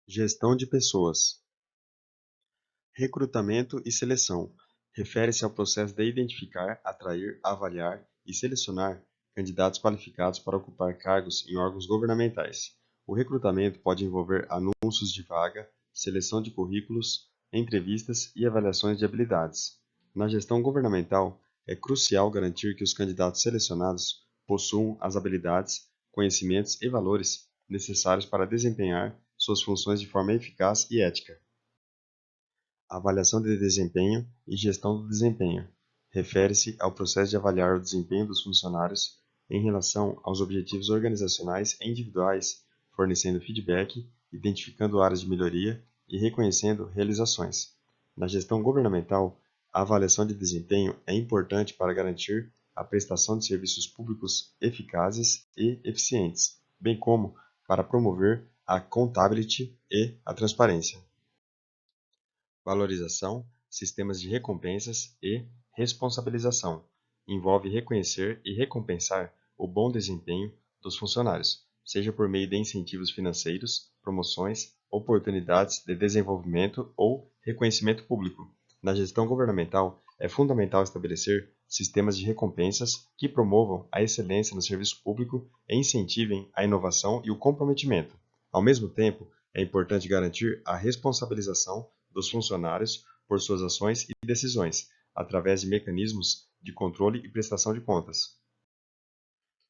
Gestão de pessoas. Recrutamento e seleção. Refere-se ao processo de identificar, atrair, avaliar e selecionar candidatos qualificados para ocupar cargos em órgãos governamentais. O recrutamento pode envolver anúncios de vaga, seleção de currículos, entrevistas e avaliações de habilidades. Na gestão governamental, é crucial garantir que os candidatos selecionados possuam as habilidades, conhecimentos e valores necessários para desempenhar suas funções de forma eficaz e ética. Avaliação de desempenho e gestão do desempenho. Refere-se ao processo de avaliar o desempenho dos funcionários em relação aos objetivos organizacionais e individuais, fornecendo feedback, identificando áreas de melhoria e reconhecendo realizações. Na gestão governamental, a avaliação de desempenho é importante para garantir a prestação de serviços públicos eficazes e eficientes, bem como para promover a accountability e a transparência. Valorização, sistemas de recompensas e responsabilização. Envolve reconhecer e recompensar o bom desempenho dos funcionários, seja por meio de incentivos financeiros, promoções, oportunidades de desenvolvimento ou reconhecimento público. Na gestão governamental, é fundamental estabelecer sistemas de recompensas que promovam a excelência no serviço público e incentivem a inovação e o comprometimento. Ao mesmo tempo, é importante garantir a responsabilização dos funcionários por suas ações e decisões, através de mecanismos de controle e prestação de contas.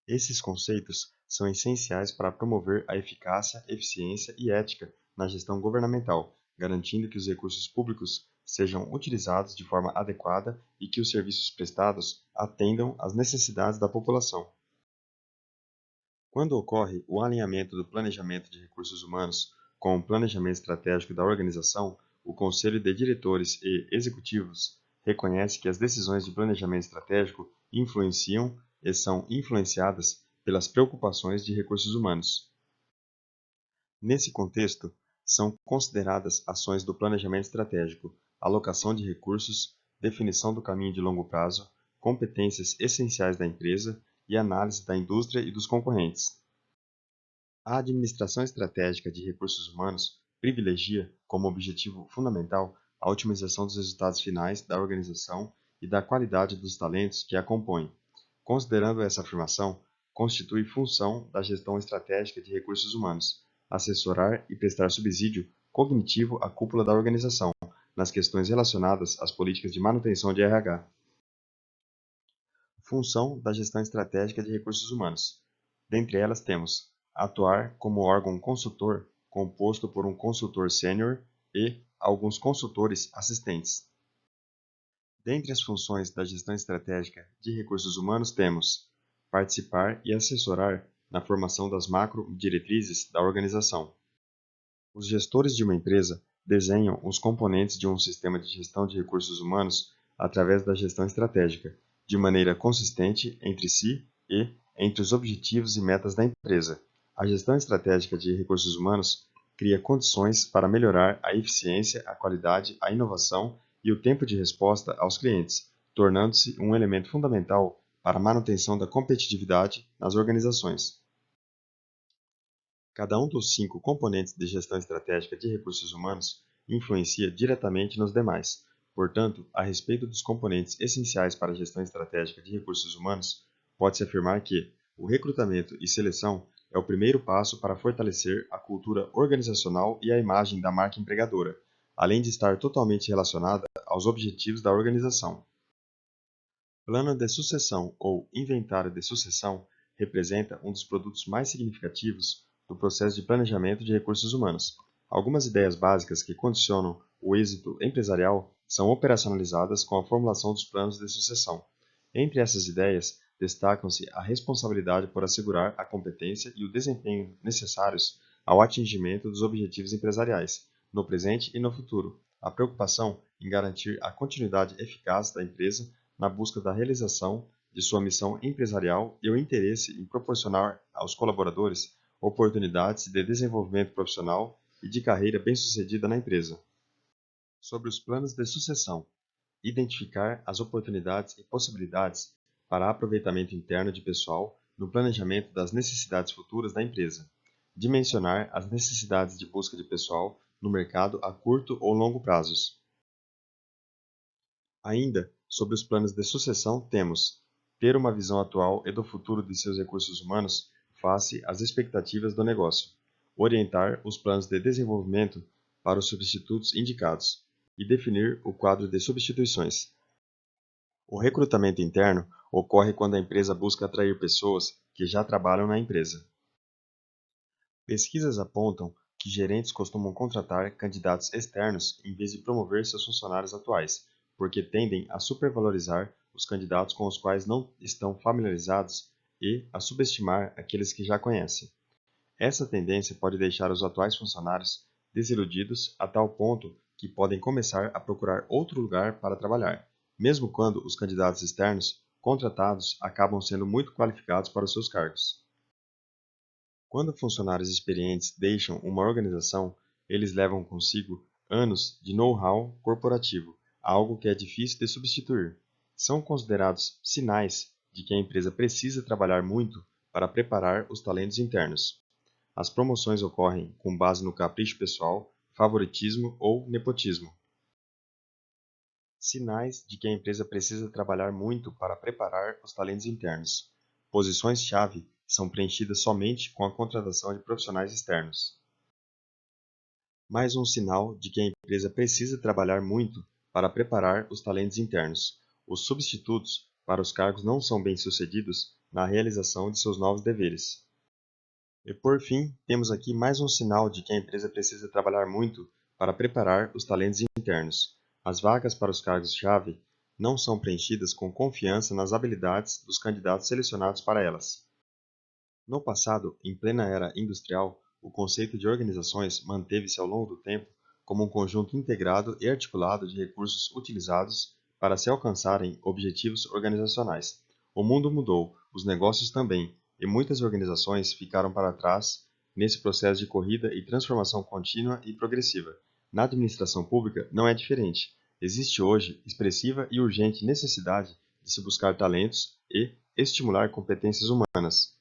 Esses conceitos são essenciais para promover a eficácia, eficiência e ética na gestão governamental, garantindo que os recursos públicos sejam utilizados de forma adequada e que os serviços prestados atendam às necessidades da população. Quando ocorre o alinhamento do planejamento de recursos humanos com o planejamento estratégico da organização, o Conselho de Diretores e Executivos reconhece que as decisões de planejamento estratégico influenciam e são influenciadas pelas preocupações de recursos humanos. Nesse contexto, são consideradas ações do planejamento estratégico, alocação de recursos, definição do caminho de longo prazo, competências essenciais da empresa e análise da indústria e dos concorrentes. A administração estratégica de recursos humanos privilegia, como objetivo fundamental, a otimização dos resultados finais da organização e da qualidade dos talentos que a compõem. Considerando essa afirmação, constitui função da gestão estratégica de recursos humanos assessorar e prestar subsídio cognitivo à cúpula da organização nas questões relacionadas às políticas de manutenção de RH. Função da gestão estratégica de recursos humanos. Dentre elas temos atuar como órgão consultor, composto por um consultor sênior e alguns consultores assistentes. Dentre as funções da gestão estratégica de recursos humanos temos participar e assessorar na formação das macro-diretrizes da organização. Os gestores de uma empresa desenham os componentes de um sistema de gestão de recursos humanos através da gestão estratégica, de maneira consistente entre si e entre os objetivos e metas da empresa. A gestão estratégica de recursos humanos cria condições para melhorar a eficiência, a qualidade, a inovação e o tempo de resposta aos clientes, tornando-se um elemento fundamental para a manutenção da competitividade nas organizações. Cada um dos 5 componentes de gestão estratégica de recursos humanos influencia diretamente nos demais. Portanto, a respeito dos componentes essenciais para a gestão estratégica de recursos humanos, pode-se afirmar que o recrutamento e seleção é o primeiro passo para fortalecer a cultura organizacional e a imagem da marca empregadora, além de estar totalmente relacionada aos objetivos da organização. Plano de sucessão ou inventário de sucessão representa um dos produtos mais significativos do processo de planejamento de recursos humanos. Algumas ideias básicas que condicionam o êxito empresarial são operacionalizadas com a formulação dos planos de sucessão. Entre essas ideias, destacam-se a responsabilidade por assegurar a competência e o desempenho necessários ao atingimento dos objetivos empresariais, no presente e no futuro, a preocupação em garantir a continuidade eficaz da empresa na busca da realização de sua missão empresarial e o interesse em proporcionar aos colaboradores oportunidades de desenvolvimento profissional e de carreira bem-sucedida na empresa. Sobre os planos de sucessão, identificar as oportunidades e possibilidades para aproveitamento interno de pessoal no planejamento das necessidades futuras da empresa. dimensionar as necessidades de busca de pessoal no mercado a curto ou longo prazos. Ainda, sobre os planos de sucessão, temos ter uma visão atual e do futuro de seus recursos humanos face às expectativas do negócio, orientar os planos de desenvolvimento para os substitutos indicados e definir o quadro de substituições. O recrutamento interno ocorre quando a empresa busca atrair pessoas que já trabalham na empresa. Pesquisas apontam que gerentes costumam contratar candidatos externos em vez de promover seus funcionários atuais, porque tendem a supervalorizar os candidatos com os quais não estão familiarizados e a subestimar aqueles que já conhecem. Essa tendência pode deixar os atuais funcionários desiludidos a tal ponto que podem começar a procurar outro lugar para trabalhar, mesmo quando os candidatos externos contratados acabam sendo muito qualificados para os seus cargos. Quando funcionários experientes deixam uma organização, eles levam consigo anos de know-how corporativo, algo que é difícil de substituir. São considerados sinais de que a empresa precisa trabalhar muito para preparar os talentos internos. As promoções ocorrem com base no capricho pessoal, favoritismo ou nepotismo. Sinais de que a empresa precisa trabalhar muito para preparar os talentos internos. Posições-chave são preenchidas somente com a contratação de profissionais externos. Mais um sinal de que a empresa precisa trabalhar muito para preparar os talentos internos. Os substitutos para os cargos não são bem-sucedidos na realização de seus novos deveres. E por fim, temos aqui mais um sinal de que a empresa precisa trabalhar muito para preparar os talentos internos. As vagas para os cargos-chave não são preenchidas com confiança nas habilidades dos candidatos selecionados para elas. No passado, em plena era industrial, o conceito de organizações manteve-se ao longo do tempo como um conjunto integrado e articulado de recursos utilizados para se alcançarem objetivos organizacionais. O mundo mudou, os negócios também, e muitas organizações ficaram para trás nesse processo de corrida e transformação contínua e progressiva. Na administração pública não é diferente. Existe hoje expressiva e urgente necessidade de se buscar talentos e estimular competências humanas.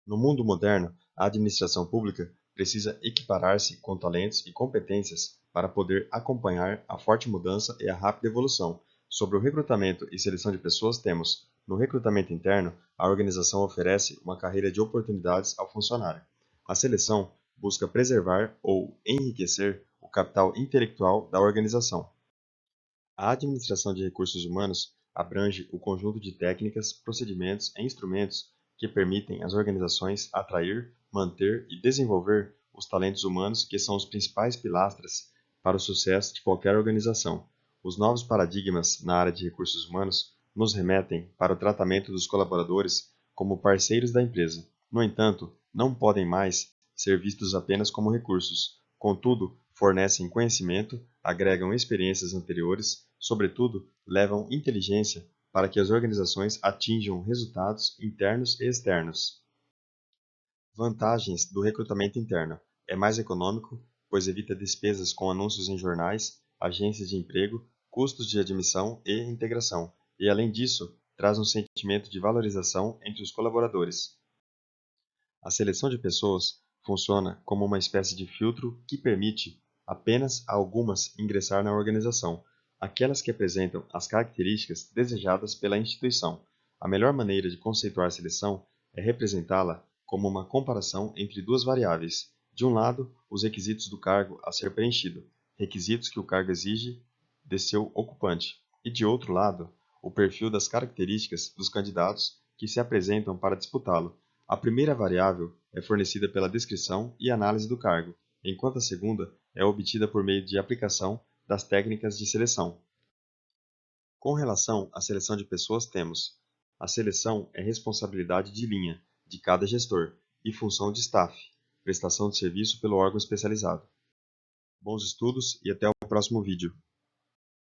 No mundo moderno, a administração pública precisa equiparar-se com talentos e competências para poder acompanhar a forte mudança e a rápida evolução. Sobre o recrutamento e seleção de pessoas, temos: no recrutamento interno, a organização oferece uma carreira de oportunidades ao funcionário. A seleção busca preservar ou enriquecer o capital intelectual da organização. A administração de recursos humanos abrange o conjunto de técnicas, procedimentos e instrumentos que permitem às organizações atrair, manter e desenvolver os talentos humanos que são os principais pilastras para o sucesso de qualquer organização. Os novos paradigmas na área de recursos humanos nos remetem para o tratamento dos colaboradores como parceiros da empresa. No entanto, não podem mais ser vistos apenas como recursos. Contudo, fornecem conhecimento, agregam experiências anteriores, sobretudo, levam inteligência para que as organizações atinjam resultados internos e externos. Vantagens do recrutamento interno: é mais econômico, pois evita despesas com anúncios em jornais, agências de emprego, custos de admissão e integração, e além disso, traz um sentimento de valorização entre os colaboradores. A seleção de pessoas funciona como uma espécie de filtro que permite apenas a algumas ingressar na organização, aquelas que apresentam as características desejadas pela instituição. A melhor maneira de conceituar a seleção é representá-la como uma comparação entre duas variáveis. De um lado, os requisitos do cargo a ser preenchido, requisitos que o cargo exige de seu ocupante, e de outro lado, o perfil das características dos candidatos que se apresentam para disputá-lo. A primeira variável é fornecida pela descrição e análise do cargo, enquanto a segunda é obtida por meio de aplicação das técnicas de seleção. Com relação à seleção de pessoas, temos: a seleção é responsabilidade de linha de cada gestor e função de staff, prestação de serviço pelo órgão especializado. Bons estudos e até o próximo vídeo.